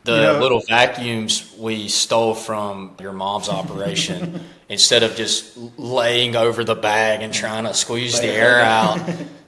The little vacuums we stole from your mom's operation. Instead of just laying over the bag and trying to squeeze the air out,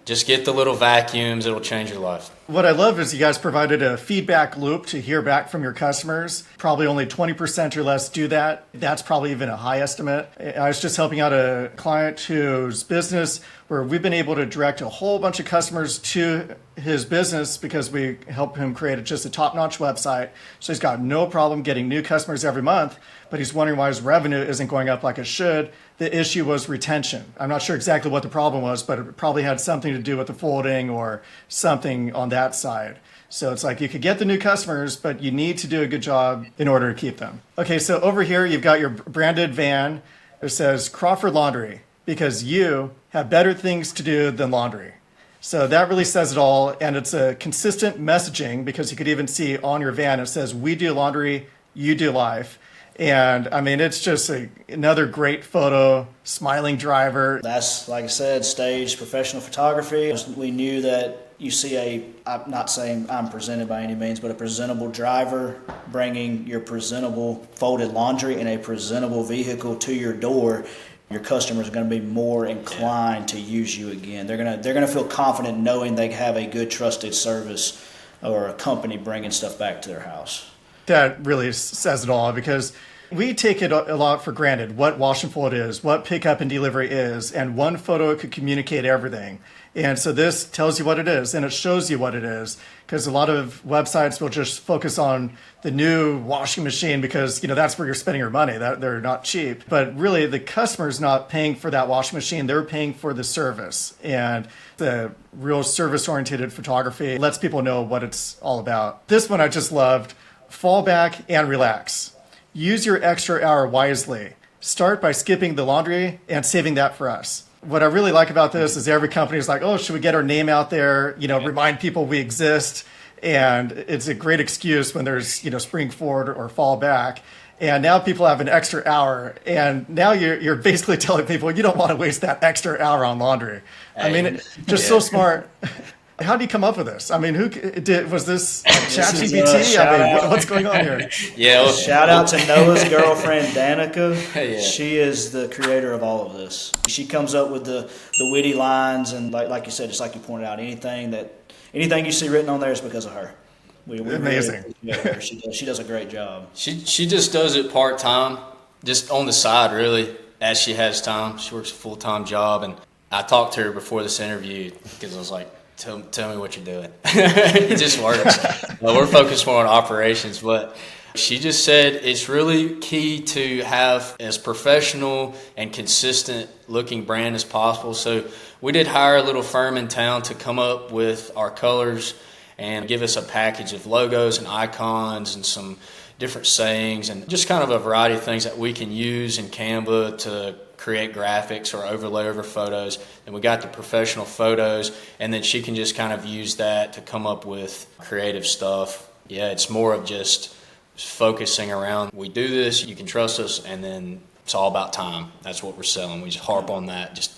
just get the little vacuums. It'll change your life. What I love is you guys provided a feedback loop to hear back from your customers. Probably only 20% or less do that. That's probably even a high estimate. I was just helping out a client whose business where we've been able to direct a whole bunch of customers to his business because we help him create just a top-notch website. So he's got no problem getting new customers every month, but he's wondering why his revenue isn't going up like it should. The issue was retention. I'm not sure exactly what the problem was, but it probably had something to do with the folding or something on that side. So it's like you could get the new customers, but you need to do a good job in order to keep them. Okay, so over here, you've got your branded van. It says Crawford Laundry, because you have better things to do than laundry. So that really says it all. And it's a consistent messaging because you could even see on your van, it says, we do laundry, you do life. And I mean, it's just another great photo, smiling driver. That's, like I said, staged professional photography. We knew that you see I'm not saying I'm presented by any means, but a presentable driver bringing your presentable folded laundry in a presentable vehicle to your door. Your customers are going to be more inclined to use you again. They're going to feel confident knowing they have a good, trusted service or a company bringing stuff back to their house. That really says it all, because we take it a lot for granted what wash and fold is, what pickup and delivery is, and one photo could communicate everything. And so this tells you what it is, and it shows you what it is, because a lot of websites will just focus on the new washing machine because, that's where you're spending your money. That they're not cheap. But really, the customer's not paying for that washing machine. They're paying for the service. And the real service-oriented photography lets people know what it's all about. This one I just loved. Fall back and relax. Use your extra hour wisely. Start by skipping the laundry and saving that for us. What I really like about this is every company is like, oh, should we get our name out there? Remind people we exist. And it's a great excuse when there's, spring forward or fall back. And now people have an extra hour. And now you're basically telling people you don't want to waste that extra hour on laundry. I mean, just so smart. How do you come up with this? I mean, was this ChatGPT? What's going on here? Yeah. Shout out to Noah's girlfriend, Danica. Yeah. She is the creator of all of this. She comes up with the witty lines, and like you said, just like you pointed out, anything you see written on there is because of her. We Amazing. Really she does a great job. She just does it part-time, just on the side, really, as she has time. She works a full-time job, and I talked to her before this interview because I was like, Tell me what you're doing. It just works. We're focused more on operations, but she just said it's really key to have as professional and consistent looking brand as possible. So we did hire a little firm in town to come up with our colors and give us a package of logos and icons and some different sayings and just kind of a variety of things that we can use in Canva to create graphics or overlay over photos. And we got the professional photos, and then she can just kind of use that to come up with creative stuff. Yeah, it's more of just focusing around, we do this, you can trust us, and then it's all about time. That's what we're selling. We just harp on that, just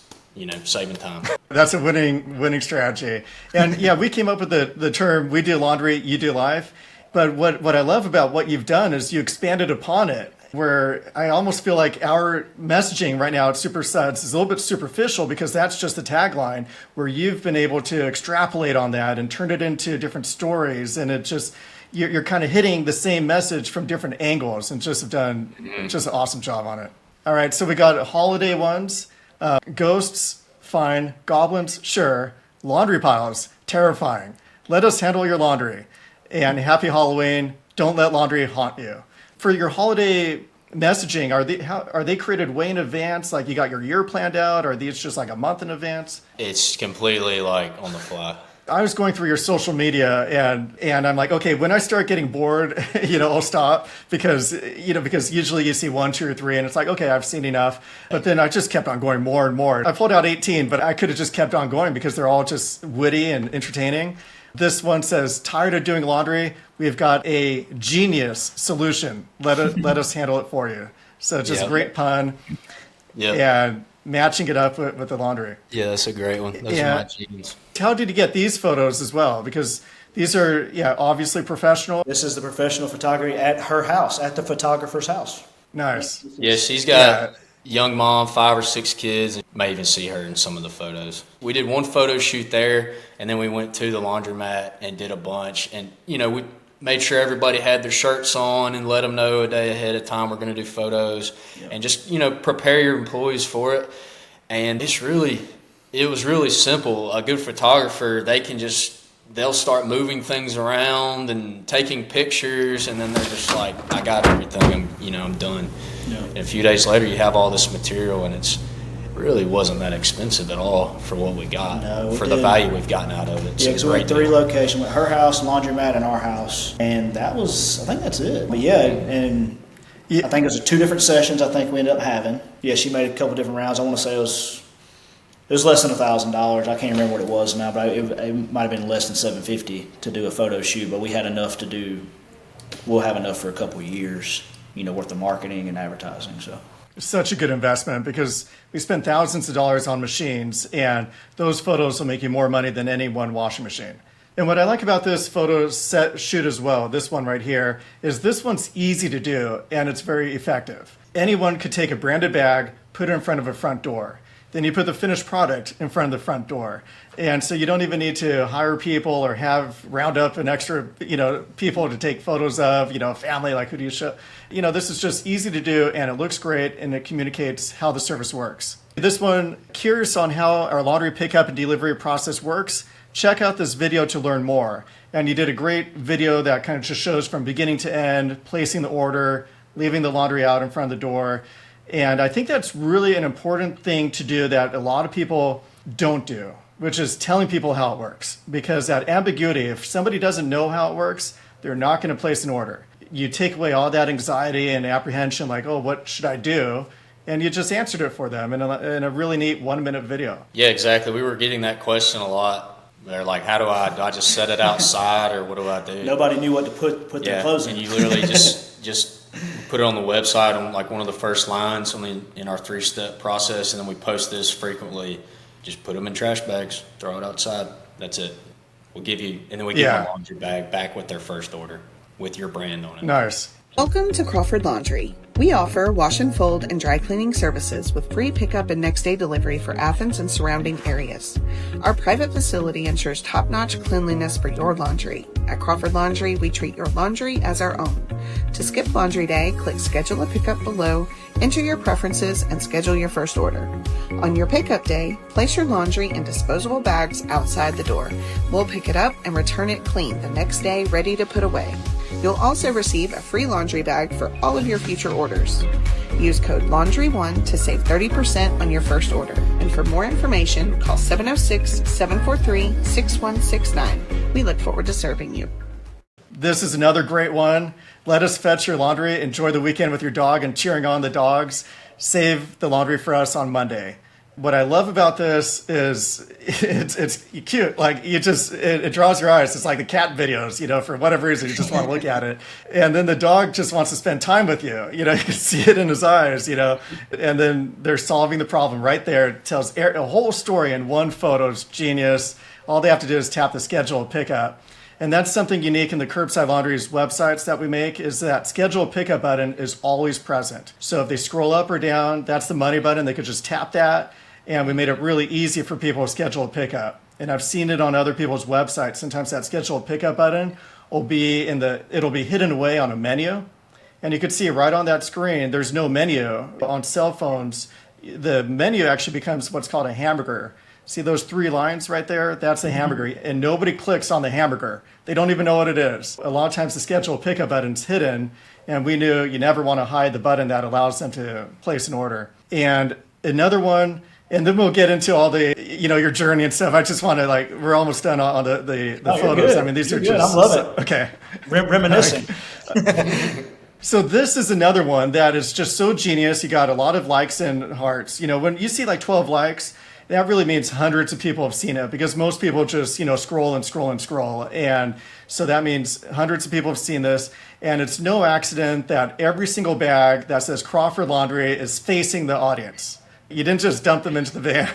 saving time. That's a winning strategy. And yeah, we came up with the term, we do laundry, you do life. But what I love about what you've done is you expanded upon it, where I almost feel like our messaging right now at Super Suds is a little bit superficial because that's just the tagline, where you've been able to extrapolate on that and turn it into different stories. And it just, you're kind of hitting the same message from different angles and just have done just an awesome job on it. All right, so we got holiday ones, ghosts, fine, goblins, sure, laundry piles, terrifying. Let us handle your laundry. And happy Halloween, don't let laundry haunt you. For your holiday messaging, are they created way in advance? Like you got your year planned out, or are these just like a month in advance? It's completely like on the fly. I was going through your social media and I'm like, okay, when I start getting bored, I'll stop because usually you see 1, 2, or 3 and it's like, okay, I've seen enough. But then I just kept on going more and more. I pulled out 18, but I could have just kept on going because they're all just witty and entertaining. This one says, tired of doing laundry? We've got a Jean-ious Solution. Let us handle it for you. So just great pun. Yeah. And matching it up with the laundry. Yeah, that's a great one. Those are my jeans. How did you get these photos as well? Because These are, obviously professional. This is the professional photography at her house, at the photographer's house. Nice. Yeah, she's got young mom, 5 or 6 kids. You may even see her in some of the photos. We did one photo shoot there, and then we went to the laundromat and did a bunch. And, we made sure everybody had their shirts on and let them know a day ahead of time we're going to do photos. And just, prepare your employees for it. And it was really simple. A good photographer, they'll start moving things around and taking pictures, and then they're just like, I got everything, I'm done. Yeah. And a few days later, you have all this material, and it really wasn't that expensive at all for what we got, the value we've gotten out of it. Yeah, because we went 3 locations, went her house, laundromat, and our house, and I think that's it. But I think it was 2 different sessions I think we ended up having. Yeah, she made a couple different rounds. I want to say it was less than $1,000. I can't remember what it was now, but it might have been less than $750 to do a photo shoot. But we had enough to do. We'll have enough for a couple of years, worth of marketing and advertising. So it's such a good investment because we spend thousands of dollars on machines, and those photos will make you more money than any one washing machine. And what I like about this photo set shoot as well, this one right here, is this one's easy to do and it's very effective. Anyone could take a branded bag, put it in front of a front door. Then you put the finished product in front of the front door. And so you don't even need to hire people or round up an extra, people to take photos of, family, like who do you show? This is just easy to do, and it looks great, and it communicates how the service works. This one, curious on how our laundry pickup and delivery process works, check out this video to learn more. And you did a great video that kind of just shows from beginning to end, placing the order, leaving the laundry out in front of the door. And I think that's really an important thing to do that a lot of people don't do, which is telling people how it works. Because that ambiguity, if somebody doesn't know how it works, they're not going to place an order. You take away all that anxiety and apprehension, like, oh, what should I do? And you just answered it for them in a really neat 1-minute video. Yeah, exactly. We were getting that question a lot. They're like, do I just set it outside, or what do I do? Nobody knew what to put their clothes in. And you literally just put it on the website on like one of the first lines in our 3-step process, and then we post this frequently. Just put them in trash bags, throw it outside. That's it. We'll give you, and then we give them a laundry bag back with their first order with your brand on it. Nice. Welcome to Crawford Laundry. We offer wash and fold and dry cleaning services with free pickup and next day delivery for Athens and surrounding areas. Our private facility ensures top-notch cleanliness for your laundry. At Crawford Laundry, we treat your laundry as our own. To skip laundry day, click schedule a pickup below, enter your preferences, and schedule your first order. On your pickup day, place your laundry in disposable bags outside the door. We'll pick it up and return it clean the next day, ready to put away. You'll also receive a free laundry bag for all of your future orders. Use code LAUNDRY1 to save 30% on your first order. And for more information, call 706-743-6169. We look forward to serving you. This is another great one. Let us fetch your laundry. Enjoy the weekend with your dog and cheering on the dogs. Save the laundry for us on Monday. What I love about this is it's cute. Like it draws your eyes. It's like the cat videos, for whatever reason, you just want to look at it. And then the dog just wants to spend time with you. You can see it in his eyes, and then they're solving the problem right there. It tells a whole story in one photo. It's genius. All they have to do is tap the schedule pickup. And that's something unique in the Curbside Laundry's websites that we make, is that schedule pickup button is always present. So if they scroll up or down, that's the money button. They could just tap that. And we made it really easy for people to schedule a pickup. And I've seen it on other people's websites. Sometimes that schedule pickup button will be it'll be hidden away on a menu. And you can see right on that screen, there's no menu. On cell phones, the menu actually becomes what's called a hamburger. See those 3 lines right there? That's the hamburger. And nobody clicks on the hamburger. They don't even know what it is. A lot of times the schedule pickup button's hidden, and we knew you never want to hide the button that allows them to place an order. And another one, and then we'll get into all the, your journey and stuff. I just want to we're almost done on the photos. Good. I mean, these You're are good. just. I love it. Okay. Reminiscing. So this is another one that is just so genius. You got a lot of likes and hearts. When you see 12 likes, that really means hundreds of people have seen it, because most people just, scroll and scroll and scroll. And so that means hundreds of people have seen this. And it's no accident that every single bag that says Crawford Laundry is facing the audience. You didn't just dump them into the van.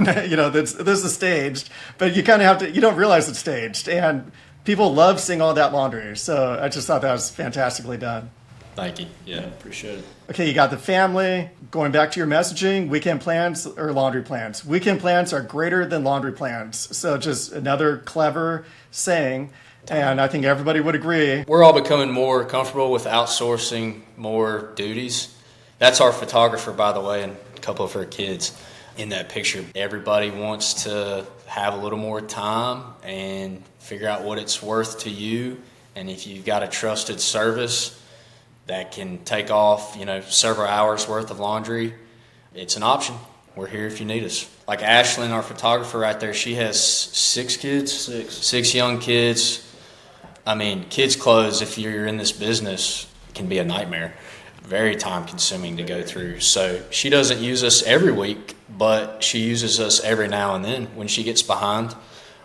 This is staged, but you kind of have to, you don't realize it's staged. And people love seeing all that laundry. So I just thought that was fantastically done. Thank you. Yeah. Appreciate it. Okay, you got the family. Going back to your messaging, weekend plans or laundry plans. Weekend plans are greater than laundry plans. So just another clever saying. And I think everybody would agree. We're all becoming more comfortable with outsourcing more duties. That's our photographer, by the way, and a couple of her kids in that picture. Everybody wants to have a little more time and figure out what it's worth to you. And if you've got a trusted service that can take off, several hours worth of laundry, it's an option. We're here if you need us. Like Ashlyn, our photographer right there, she has 6 kids. Six young kids. I mean, kids' clothes, if you're in this business, can be a nightmare. Very time consuming to go through. So she doesn't use us every week, but she uses us every now and then when she gets behind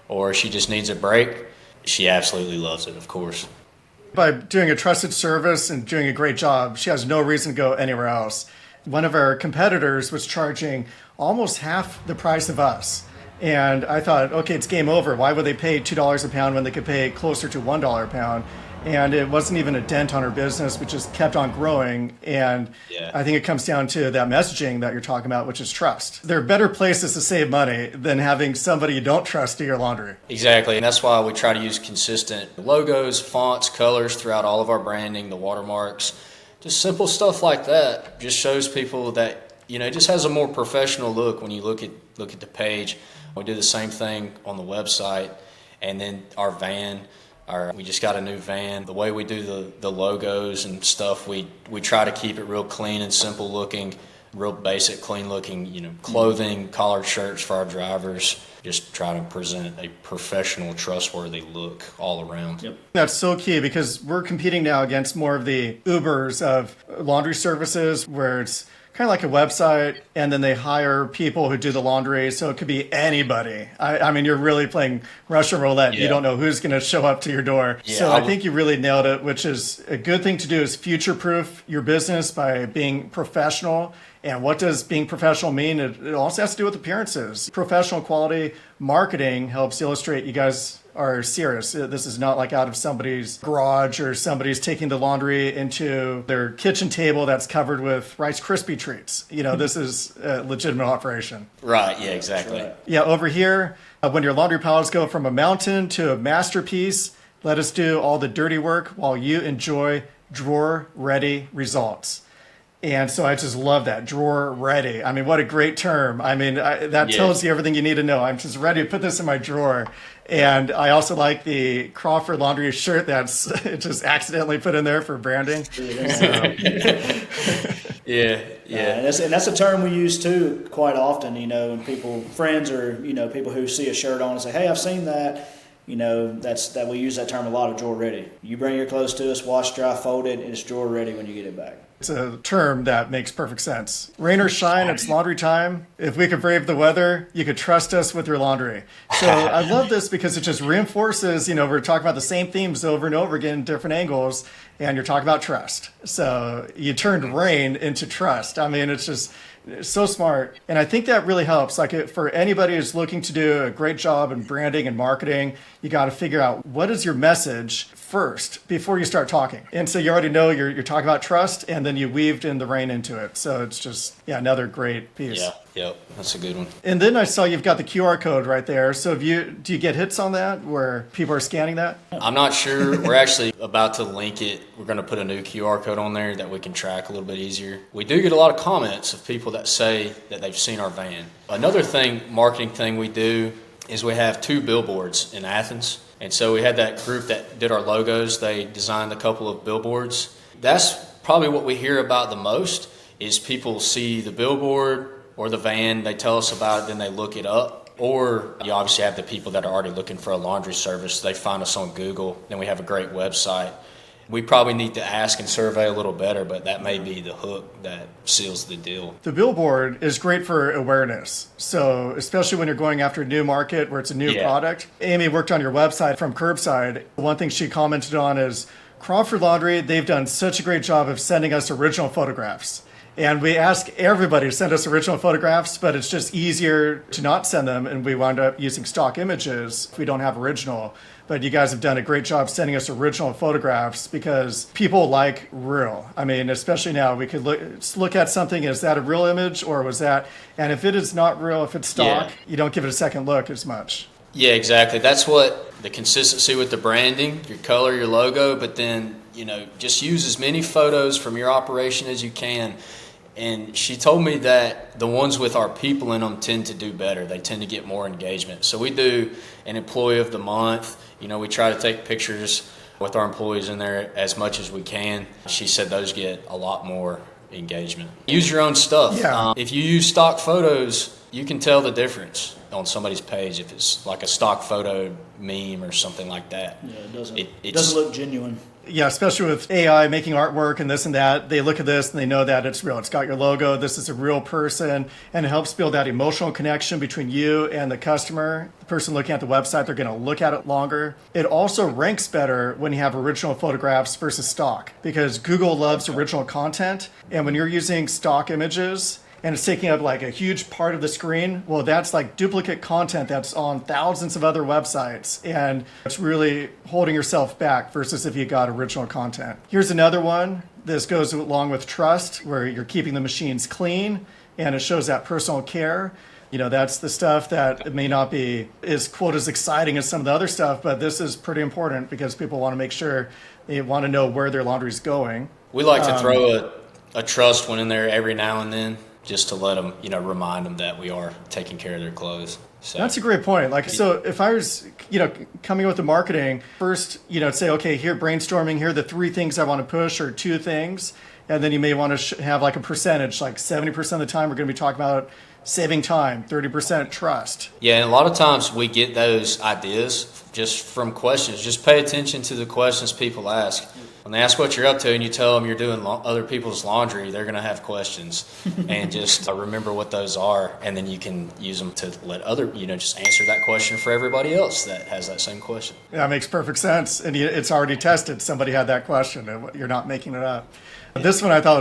or she just needs a break. She absolutely loves it, of course. By doing a trusted service and doing a great job, she has no reason to go anywhere else. One of our competitors was charging almost half the price of us. And I thought, okay, it's game over. Why would they pay $2 a pound when they could pay closer to $1 a pound? And it wasn't even a dent on her business, which just kept on growing. And I think it comes down to that messaging that you're talking about, which is trust. There are better places to save money than having somebody you don't trust do your laundry. Exactly. And that's why we try to use consistent logos, fonts, colors throughout all of our branding, the watermarks, just simple stuff like that. Just shows people that, it just has a more professional look when you look at the page. We do the same thing on the website. And then our van, we just got a new van. The way we do the logos and stuff, we try to keep it real clean and simple looking, real basic, clean looking, clothing, collared shirts for our drivers. Just try to present a professional, trustworthy look all around. Yep. That's so key because we're competing now against more of the Ubers of laundry services where it's kind of like a website, and then they hire people who do the laundry, so it could be anybody. I mean, you're really playing Russian roulette. You don't know who's going to show up to your door. Yeah, so I think you really nailed it, which is a good thing to do is future-proof your business by being professional. And what does being professional mean? It also has to do with appearances. Professional quality marketing helps illustrate you guys are serious. This is not like out of somebody's garage or somebody's taking the laundry into their kitchen table that's covered with Rice Krispie treats. This is a legitimate operation. Right, yeah, exactly. Right. Yeah, over here, when your laundry piles go from a mountain to a masterpiece, let us do all the dirty work while you enjoy drawer-ready results. And so I just love that, drawer ready. I mean, what a great term. I mean, that tells you everything you need to know. I'm just ready to put this in my drawer. And I also like the Crawford Laundry shirt that's just accidentally put in there for branding. Yeah. And that's a term we use too quite often, and friends or, people who see a shirt on and say, hey, I've seen that. That we use that term a lot, of drawer ready. You bring your clothes to us, wash, dry, folded, and it's drawer ready when you get it back. It's a term that makes perfect sense. Rain or shine, it's laundry time. If we could brave the weather, you could trust us with your laundry. So I love this because it just reinforces, we're talking about the same themes over and over again, different angles, and you're talking about trust. So you turned rain into trust. I mean, it's just so smart. And I think that really helps. Like for anybody who's looking to do a great job in branding and marketing, you got to figure out what is your message first before you start talking. And so you already know you're talking about trust, and then you weaved in the rain into it. So it's just, another great piece. Yeah, yep, that's a good one. And then I saw you've got the QR code right there. So do you get hits on that where people are scanning that? I'm not sure. We're actually about to link it. We're going to put a new QR code on there that we can track a little bit easier. We do get a lot of comments of people that say that they've seen our van. Another marketing thing we do is we have 2 billboards in Athens. And so we had that group that did our logos. They designed a couple of billboards. That's probably what we hear about the most is people see the billboard or the van, they tell us about it, then they look it up. Or you obviously have the people that are already looking for a laundry service. They find us on Google. Then we have a great website. We probably need to ask and survey a little better, but that may be the hook that seals the deal. The billboard is great for awareness. So especially when you're going after a new market where it's a new product. Amy worked on your website from Curbside. One thing she commented on is Crawford Laundry, they've done such a great job of sending us original photographs. And we ask everybody to send us original photographs, but it's just easier to not send them, and we wind up using stock images if we don't have original. But you guys have done a great job sending us original photographs because people like real. I mean, especially now, we could look at something, is that a real image or was that? And if it is not real, if it's stock, you don't give it a second look as much. Yeah, exactly. That's what the consistency with the branding, your color, your logo, but then, just use as many photos from your operation as you can. And she told me that the ones with our people in them tend to do better. They tend to get more engagement. So we do an employee of the month. We try to take pictures with our employees in there as much as we can. She said those get a lot more engagement. Use your own stuff. Yeah. If you use stock photos, you can tell the difference on somebody's page if it's like a stock photo meme or something like that. Yeah, it doesn't look genuine. Yeah, especially with AI making artwork and this and that, they look at this and they know that it's real. It's got your logo. This is a real person, and it helps build that emotional connection between you and the customer. The person looking at the website, they're going to look at it longer. It also ranks better when you have original photographs versus stock because Google loves original content, and when you're using stock images, and it's taking up like a huge part of the screen, well, that's like duplicate content that's on thousands of other websites, and it's really holding yourself back versus if you got original content. Here's another one. This goes along with trust, where you're keeping the machines clean, and it shows that personal care. That's the stuff that may not be as, quote, as exciting as some of the other stuff, but this is pretty important because people want to make sure they want to know where their laundry is going. We like to throw a trust one in there every now and then, just to let them, remind them that we are taking care of their clothes. So that's a great point. So if I was, coming up with the marketing, first, say, okay, here, brainstorming, here are the 3 things I want to push or 2 things. And then you may want to have like a percentage, like 70% of the time we're going to be talking about saving time, 30% trust. Yeah, and a lot of times we get those ideas just from questions. Just pay attention to the questions people ask. When they ask what you're up to and you tell them you're doing other people's laundry, they're going to have questions. And just remember what those are, and then you can use them to let just answer that question for everybody else that has that same question. Yeah, that makes perfect sense. And it's already tested. Somebody had that question, and you're not making it up. This one I thought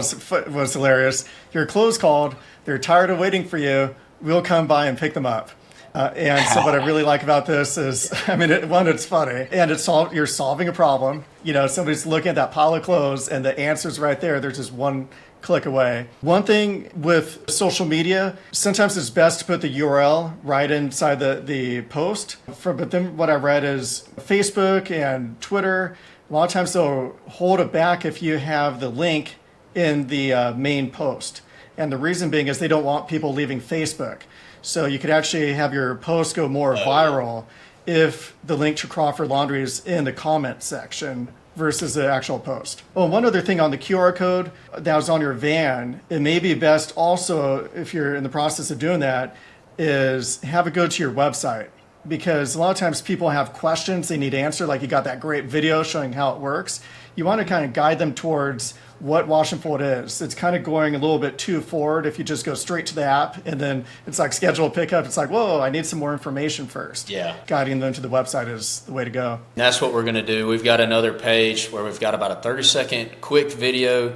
was hilarious. Your clothes called. They're tired of waiting for you. We'll come by and pick them up. And so what I really like about this is, it's funny, and you're solving a problem. Somebody's looking at that pile of clothes, and the answer's right there. They're just one click away. One thing with social media, sometimes it's best to put the URL right inside the post. But then what I read is Facebook and Twitter, a lot of times they'll hold it back if you have the link in the main post. And the reason being is they don't want people leaving Facebook. So you could actually have your post go more viral if the link to Crawford Laundry is in the comment section versus the actual post. Oh, one other thing on the QR code that was on your van, it may be best also, if you're in the process of doing that, is have it go to your website. Because a lot of times people have questions they need answered, like you got that great video showing how it works. You want to kind of guide them towards what Wash and Fold is. It's kind of going a little bit too forward if you just go straight to the app and then it's like schedule a pickup. It's like, whoa, I need some more information first. Yeah. Guiding them to the website is the way to go. That's what we're going to do. We've got another page where we've got about a 30-second quick video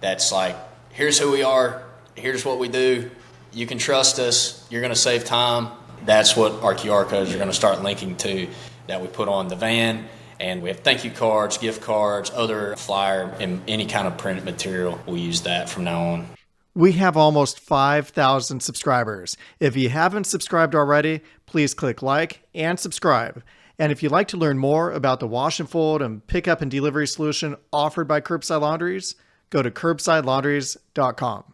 that's like, here's who we are, here's what we do, you can trust us, you're going to save time. That's what our QR codes are going to start linking to, that we put on the van. And we have thank you cards, gift cards, other flyer, and any kind of printed material. We'll use that from now on. We have almost 5,000 subscribers. If you haven't subscribed already, please click like and subscribe. And if you'd like to learn more about the wash and fold and pickup and delivery solution offered by Curbside Laundries, go to curbsidelaundries.com.